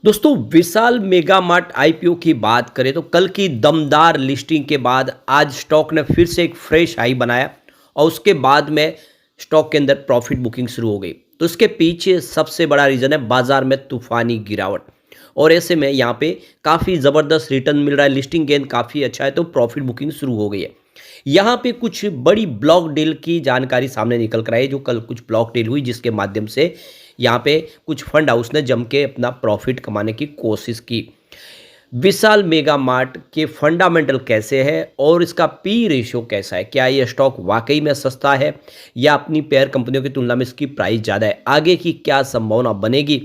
दोस्तों विशाल mega mart IPO की बात करें तो कल की दमदार लिस्टिंग के बाद आज स्टॉक ने फिर से एक फ्रेश हाई बनाया और उसके बाद में स्टॉक के अंदर प्रॉफिट बुकिंग शुरू हो गई। तो इसके पीछे सबसे बड़ा रीज़न है बाजार में तूफानी गिरावट। और ऐसे में यहाँ पे काफ़ी ज़बरदस्त रिटर्न मिल रहा है, लिस्टिंग गेन काफ़ी अच्छा है, तो प्रॉफिट बुकिंग शुरू हो गई है। यहाँ पे कुछ बड़ी ब्लॉक डील की जानकारी सामने निकल कर आई है, जो कल कुछ ब्लॉक डील हुई जिसके माध्यम से यहाँ पे कुछ फंड हाउस ने जम के अपना प्रॉफिट कमाने की कोशिश की। विशाल मेगा मार्ट के फंडामेंटल कैसे है और इसका पी रेशियो कैसा है, क्या ये स्टॉक वाकई में सस्ता है या अपनी पेयर कंपनियों की तुलना में इसकी प्राइस ज़्यादा है, आगे की क्या संभावना बनेगी,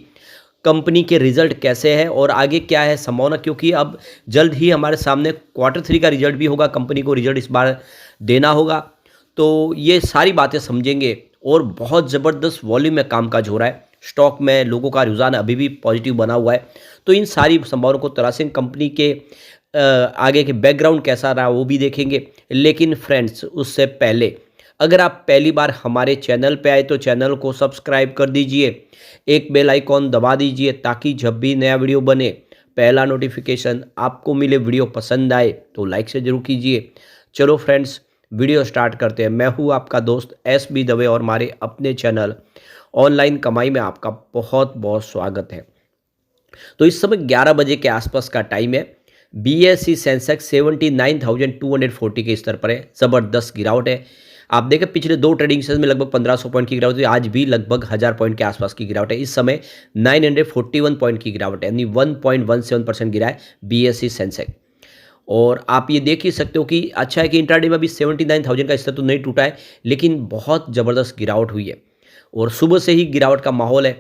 कंपनी के रिजल्ट कैसे हैं और आगे क्या है संभावना, क्योंकि अब जल्द ही हमारे सामने क्वार्टर थ्री का रिजल्ट भी होगा, कंपनी को रिजल्ट इस बार देना होगा। तो ये सारी बातें समझेंगे और बहुत ज़बरदस्त वॉल्यूम में कामकाज हो रहा है, स्टॉक में लोगों का रुझान अभी भी पॉजिटिव बना हुआ है। तो इन सारी संभावनाओं को तलाशें, कंपनी के आगे के बैकग्राउंड कैसा रहा वो भी देखेंगे। लेकिन फ्रेंड्स उससे पहले अगर आप पहली बार हमारे चैनल पे आए तो चैनल को सब्सक्राइब कर दीजिए, एक बेल आइकॉन दबा दीजिए ताकि जब भी नया वीडियो बने पहला नोटिफिकेशन आपको मिले। वीडियो पसंद आए तो लाइक से जरूर कीजिए। चलो फ्रेंड्स वीडियो स्टार्ट करते हैं। मैं हूँ आपका दोस्त एस बी दवे और हमारे अपने चैनल ऑनलाइन कमाई में आपका बहुत बहुत स्वागत है। तो इस समय 11 बजे के आसपास का टाइम है। बीएसई सेंसेक्स 79,240 के स्तर पर है, ज़बरदस्त गिरावट है। आप देखें पिछले दो ट्रेडिंग सेशन में लगभग 1500 पॉइंट की गिरावट थी, आज भी लगभग 1000 पॉइंट के आसपास की गिरावट है। इस समय 941 पॉइंट की गिरावट है, यानी 1.17% गिरा है बीएसई सेंसेक्स। और आप ये देख ही सकते हो कि अच्छा है कि इंट्राडे में अभी 79,000 का स्तर तो नहीं टूटा है, लेकिन बहुत ज़बरदस्त गिरावट हुई है और सुबह से ही गिरावट का माहौल है।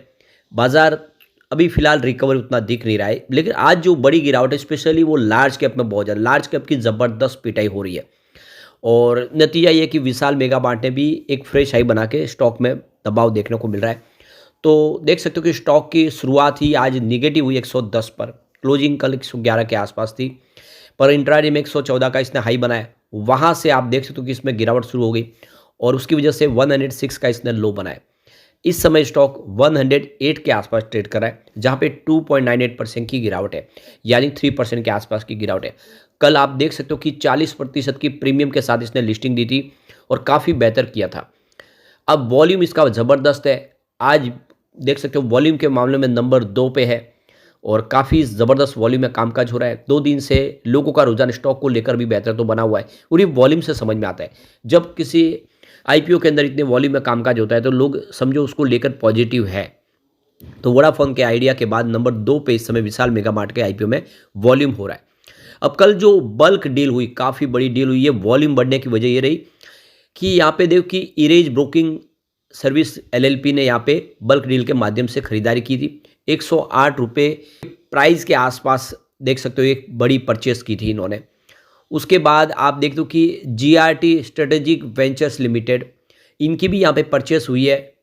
बाजार अभी फिलहाल रिकवर उतना दिख नहीं रहा है, लेकिन आज जो बड़ी गिरावट है स्पेशली वो लार्ज कैप में बहुत ज़्यादा, लार्ज कैप की ज़बरदस्त पिटाई हो रही है। और नतीजा ये कि विशाल मेगा मार्ट ने भी एक फ्रेश हाई बना के स्टॉक में दबाव देखने को मिल रहा है। तो देख सकते हो कि स्टॉक की शुरुआत ही आज निगेटिव हुई 110 पर, क्लोजिंग कल 111 के आसपास थी, पर इंट्राडे में 114 का इसने हाई बनाया। वहाँ से आप देख सकते हो कि इसमें गिरावट शुरू हो गई और उसकी वजह से 106 का इसने लो बनाया। इस समय स्टॉक 108 के आसपास ट्रेड कर रहा है, जहाँ पे 2.98% की गिरावट है, यानी 3% के आसपास की गिरावट है। कल आप देख सकते हो कि 40% की प्रीमियम के साथ इसने लिस्टिंग दी थी और काफ़ी बेहतर किया था। अब वॉल्यूम इसका ज़बरदस्त है, आज देख सकते हो वॉल्यूम के मामले में नंबर 2 पे है और काफ़ी ज़बरदस्त वॉल्यूम में कामकाज हो रहा है। 2 दिन से लोगों का रुझान स्टॉक को लेकर भी बेहतर तो बना हुआ है और ये वॉल्यूम से समझ में आता है। जब किसी आईपीओ के अंदर इतने वॉल्यूम में कामकाज होता है तो लोग समझो उसको लेकर पॉजिटिव है। तो वोडाफोन के आइडिया के बाद नंबर 2 पे इस समय विशाल मेगा मार्ट के आईपीओ में वॉल्यूम हो रहा है। अब कल जो बल्क डील हुई, काफ़ी बड़ी डील हुई है, वॉल्यूम बढ़ने की वजह ये रही कि यहाँ पे देखो कि इरेज ब्रोकिंग सर्विस एलएलपी ने यहाँ पे बल्क डील के माध्यम से खरीदारी की थी। 108 रुपये प्राइस के आसपास देख सकते हो एक बड़ी परचेस की थी इन्होंने। उसके बाद आप देखते हो कि जीआरटी स्ट्रेटेजिक वेंचर्स लिमिटेड, इनकी भी यहाँ पे परचेस हुई है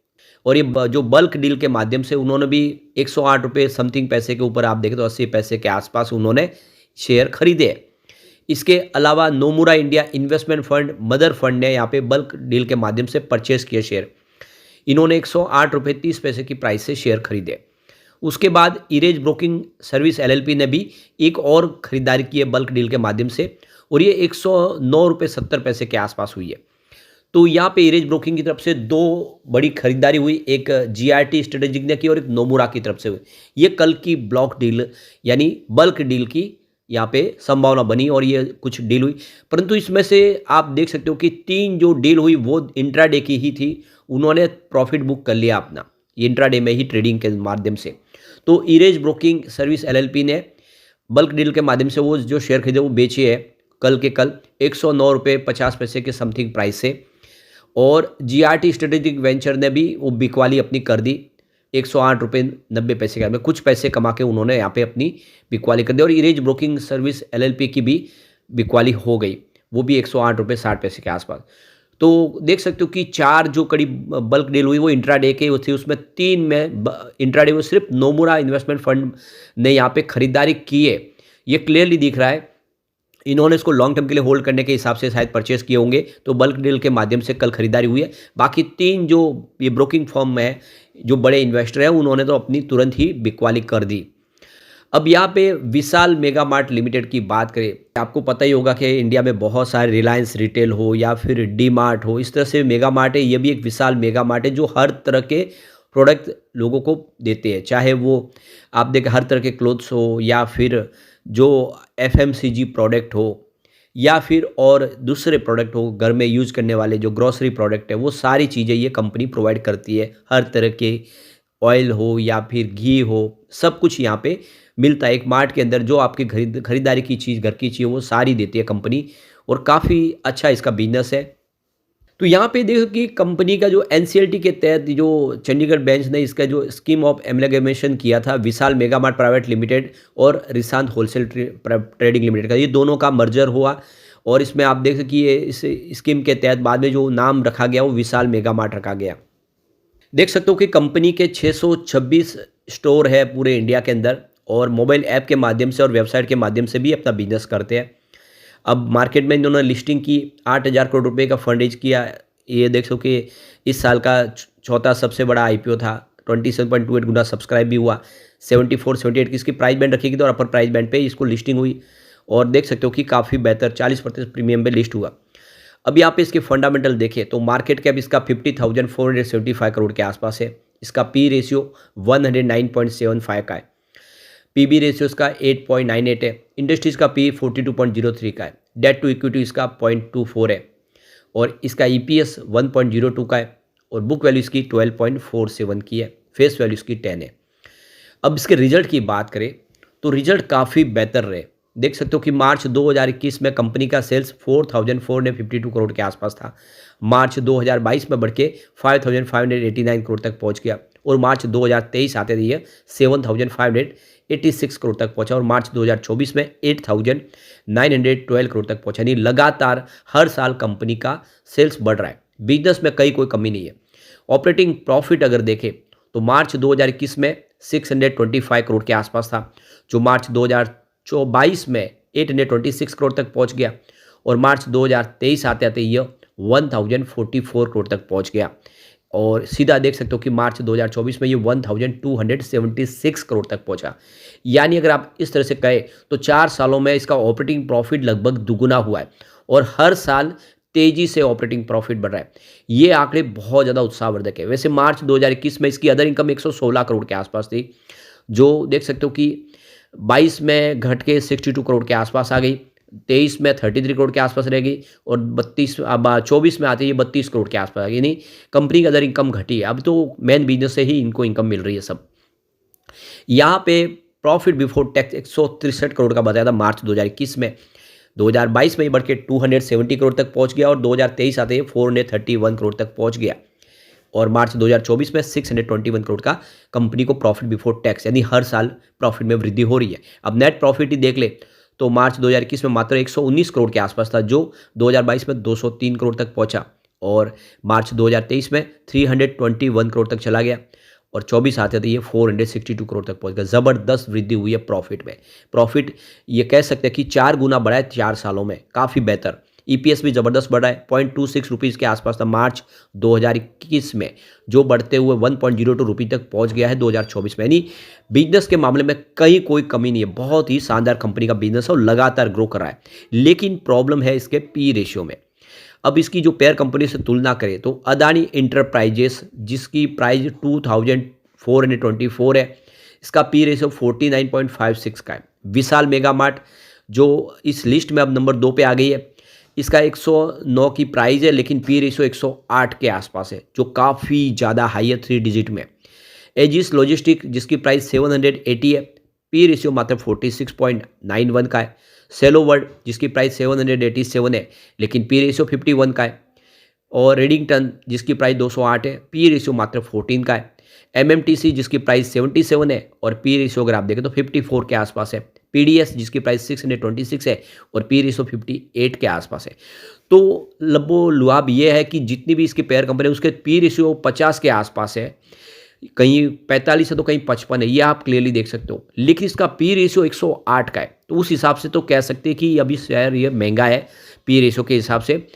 और ये जो बल्क डील के माध्यम से उन्होंने भी 108 रुपये समथिंग पैसे के ऊपर, आप देखें तो 80 पैसे के आसपास उन्होंने शेयर खरीदे हैं। इसके अलावा Nomura India investment fund, mother fund ने यहाँ पे बल्क डील के माध्यम से परचेस किए शेयर। इन्होंने 108 रुपये 30 पैसे की प्राइस से शेयर खरीदे। उसके बाद इरेज ब्रोकिंग सर्विस एलएलपी ने भी एक और खरीदारी की है बल्क डील के माध्यम से और ये 109 रुपये 70 पैसे के आसपास हुई है। तो यहाँ पे इरेज ब्रोकिंग की तरफ से दो बड़ी खरीदारी हुई, एक जीआरटी स्ट्रेटेजिक ने की और एक नोमुरा की तरफ से हुई। ये कल की ब्लॉक डील यानी बल्क डील की यहाँ पे संभावना बनी और ये कुछ डील हुई, परंतु इसमें से आप देख सकते हो कि 3 जो डील हुई वो इंट्राडे की ही थी। उन्होंने प्रॉफिट बुक कर लिया अपना इंट्राडे में ही ट्रेडिंग के माध्यम से। तो इरेज ब्रोकिंग सर्विस एलएलपी ने बल्क डील के माध्यम से वो जो शेयर खरीदे वो बेचे है कल के कल 109 रुपये 50 पैसे के समथिंग प्राइस से। और जीआरटी स्ट्रेटेजिक वेंचर ने भी वो बिकवाली अपनी कर दी 108 रुपये 90 पैसे के में, कुछ पैसे कमा के उन्होंने यहाँ पे अपनी बिकवाली कर दी। और इरेज ब्रोकिंग सर्विस एलएलपी की भी बिकवाली हो गई, वो भी 108 रुपये 60 पैसे के आसपास। तो देख सकते हो कि 4 जो कड़ी बल्क डील हुई वो इंट्राडे के थी, उसमें 3 में इंट्राडे में सिर्फ नोमुरा इन्वेस्टमेंट फंड ने यहाँ पे खरीदारी की है। ये क्लियरली दिख रहा है, इन्होंने इसको लॉन्ग टर्म के लिए होल्ड करने के हिसाब से शायद परचेस किए होंगे, तो बल्क डील के माध्यम से कल खरीदारी हुई है। बाकी 3 जो ये ब्रोकिंग फर्म है, जो बड़े इन्वेस्टर हैं, उन्होंने तो अपनी तुरंत ही बिकवाली कर दी। अब यहाँ पे विशाल मेगा मार्ट लिमिटेड की बात करें, आपको पता ही होगा कि इंडिया में बहुत सारे रिलायंस रिटेल हो या फिर डी मार्ट हो, इस तरह से मेगा मार्ट है। ये भी एक विशाल मेगा मार्ट है जो हर तरह के प्रोडक्ट लोगों को देते हैं, चाहे वो आप देखें हर तरह के क्लोथ्स हो या फिर जो एफएमसीजी प्रोडक्ट हो या फिर और दूसरे प्रोडक्ट हो, घर में यूज़ करने वाले जो ग्रोसरी प्रोडक्ट है, वो सारी चीज़ें ये कंपनी प्रोवाइड करती है। हर तरह के ऑयल हो या फिर घी हो, सब कुछ यहाँ पे मिलता है। एक मार्ट के अंदर जो आपकी खरीदारी की चीज़, घर की चीज़, वो सारी देती है कंपनी और काफ़ी अच्छा इसका बिजनेस है। तो यहाँ पे देखो कि कंपनी का जो एनसीएलटी के तहत जो चंडीगढ़ बेंच ने इसका जो स्कीम ऑफ एमलगेमेशन किया था, विशाल मेगा मार्ट प्राइवेट लिमिटेड और रिशांत होलसेल ट्रेडिंग लिमिटेड का, ये दोनों का मर्जर हुआ और इसमें आप देख सकते कि ये इस स्कीम के तहत बाद में जो नाम रखा गया वो विशाल मेगा मार्ट रखा गया। देख सकते हो कि कंपनी के 626 स्टोर है पूरे इंडिया के अंदर और मोबाइल ऐप के माध्यम से और वेबसाइट के माध्यम से भी अपना बिजनेस करते हैं। अब मार्केट में इन्होंने लिस्टिंग की, 8,000 करोड़ रुपए का फंड रेज किया। ये देख सको कि इस साल का चौथा सबसे बड़ा आईपीओ था। 27.28 गुना सब्सक्राइब भी हुआ। 74-78 की इसकी प्राइस बैंड रखी गई थी और अपर प्राइस बैंड पे इसको लिस्टिंग हुई और देख सकते हो कि काफ़ी बेहतर 40% प्रीमियम पे लिस्ट हुआ। अब यहाँ पे इसके फंडामेंटल देखें तो मार्केट कैप इसका 50,475 करोड़ के आसपास है। इसका पी रेशियो 109.75 का है। पीबी रेशियो इसका 8.98 है। इंडस्ट्रीज का पी 42.03 का है। डेट टू इक्विटी इसका 0.24 है और इसका ईपीएस 1.02 का है और बुक वैल्यू इसकी 12.47 की है। फेस वैल्यू इसकी 10 है। अब इसके रिजल्ट की बात करें तो रिजल्ट काफ़ी बेहतर रहे। देख सकते हो कि मार्च 2021 में कंपनी का सेल्स 4,452 करोड़ के आसपास था। मार्च 2022 में बढ़ के 5,589 करोड़ तक पहुंच गया और मार्च 2023 आते ये 7,586 करोड़ तक पहुंचा और मार्च 2024 में 8,912 करोड़ तक पहुंचा। यानी लगातार हर साल कंपनी का सेल्स बढ़ रहा है। बिजनेस में कोई कमी नहीं है। ऑपरेटिंग प्रॉफिट अगर देखें तो मार्च 2021 में 625 करोड़ के आसपास था, जो मार्च 2022 में 826 करोड़ तक पहुंच गया और मार्च 2023 आते आते ये 1,044 करोड़ तक पहुंच गया और सीधा देख सकते हो कि मार्च 2024 में ये 1,276 करोड़ तक पहुंचा। यानी अगर आप इस तरह से कहें तो 4 सालों में इसका ऑपरेटिंग प्रॉफिट लगभग दुगुना हुआ है और हर साल तेजी से ऑपरेटिंग प्रॉफिट बढ़ रहा है। ये आंकड़े बहुत ज़्यादा उत्साहवर्धक है। वैसे मार्च 2021 में इसकी अदर इनकम 116 करोड़ के आसपास थी, जो देख सकते हो कि 22 में घट के 62 करोड़ के आसपास आ गई, 23 में 33 करोड़ के आसपास रह गई और 24 में आते ही 32 करोड़ के आसपास आ गई। यानी कंपनी की अदर इनकम घटी है। अब तो मेन बिजनेस से ही इनको इनकम मिल रही है सब। यहाँ पे प्रॉफिट बिफोर टैक्स 163 करोड़ का बताया था मार्च 2021 में। 2022 में बढ़ के 270 करोड़ तक पहुँच गया और 2023 आते ही 431 करोड़ तक पहुँच गया और मार्च 2024 में 621 करोड़ का कंपनी को प्रॉफिट बिफोर टैक्स, यानी हर साल प्रॉफिट में वृद्धि हो रही है। अब नेट प्रॉफिट ही देख ले तो मार्च 2021 में मात्र 119 करोड़ के आसपास था, जो 2022 में 203 करोड़ तक पहुंचा और मार्च 2023 में 321 करोड़ तक चला गया और 24 आते थे ये 462 करोड़ तक पहुंच गया। ज़बरदस्त वृद्धि हुई है प्रॉफिट में। प्रॉफिट ये कह सकते हैं कि 4 गुना बढ़ा है 4 सालों में, काफ़ी बेहतर। ईपीएस भी ज़बरदस्त बढ़ा है, 0.26 रुपीज़ के आसपास था मार्च 2021 में, जो बढ़ते हुए 1.02 रुपये तक पहुंच गया है 2024 में। यानी बिजनेस के मामले में कहीं कोई कमी नहीं है। बहुत ही शानदार कंपनी का बिजनेस है और लगातार ग्रो कर रहा है। लेकिन प्रॉब्लम है इसके पी रेशियो में। अब इसकी जो पेयर कंपनी से तुलना करें तो अदानी इंटरप्राइजेस, जिसकी प्राइस 2,424 है, इसका पी रेशियो 49.56 का है। विशाल मेगा मार्ट जो इस लिस्ट में अब नंबर 2 पे आ गई है, इसका 109 की प्राइस है लेकिन पी रेशियो 108 के आसपास है, जो काफ़ी ज़्यादा हाई है 3 डिजिट में। एजिस लॉजिस्टिक जिसकी प्राइस 780 है, पी रेशियो मात्र 46.91 का है। सेलो वर्ल्ड जिसकी प्राइस 787 है लेकिन पी रेशियो 51 का है और रेडिंगटन जिसकी प्राइस 208 है, पी रेशियो मात्र 14 का है। एमएमटीसी जिसकी प्राइस 77 है और पी रेशियो अगर आप देखें तो 54 के आसपास है। पीडीएस जिसकी प्राइस 626 है और पी रेशियो 58 के आसपास है। तो लबो लुआब ये है कि जितनी भी इसकी पेयर कंपनी है उसके पी रेशियो 50 के आसपास है, कहीं 45 है तो कहीं 55 है, ये आप क्लियरली देख सकते हो। लेकिन इसका पी रेशियो 108 का है, तो उस हिसाब से तो कह सकते हैं कि अभी शेयर ये महंगा है पी रेशियो के हिसाब से।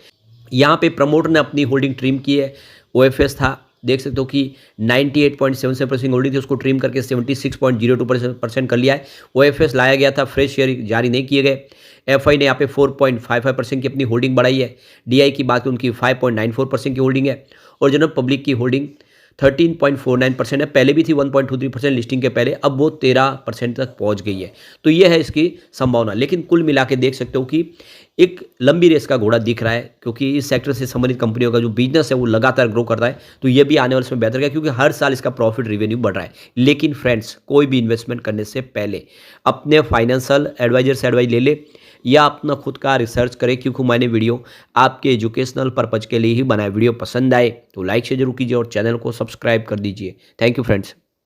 यहाँ पे प्रमोटर ने अपनी होल्डिंग ट्रिम की है। ओएफएस था देख सकते हो कि 98.77% होल्डिंग थी, उसको ट्रिम करके 76.02% कर लिया है। OFS लाया गया था, फ्रेश शेयर जारी नहीं किए गए। FI ने यहाँ पे 4.55% की अपनी होल्डिंग बढ़ाई है। DI की बात उनकी 5.94% की होल्डिंग है और जनरल पब्लिक की होल्डिंग 13.49% है। पहले भी थी 1.23% लिस्टिंग के पहले, अब वो 13% तक पहुंच गई है। तो ये है इसकी संभावना। लेकिन कुल मिला के देख सकते हो कि एक लंबी रेस का घोड़ा दिख रहा है, क्योंकि इस सेक्टर से संबंधित कंपनियों का जो बिजनेस है वो लगातार ग्रो कर रहा है। तो ये भी आने वाले समय बेहतर है, क्योंकि हर साल इसका प्रॉफिट रिवेन्यू बढ़ रहा है। लेकिन फ्रेंड्स, कोई भी इन्वेस्टमेंट करने से पहले अपने फाइनेंशियल एडवाइजर से एडवाइस ले ले या अपना खुद का रिसर्च करें, क्योंकि मैंने वीडियो आपके एजुकेशनल पर्पज के लिए ही बनाया। वीडियो पसंद आए तो लाइक शेयर जरूर कीजिए और चैनल को सब्सक्राइब कर दीजिए। Thank you friends.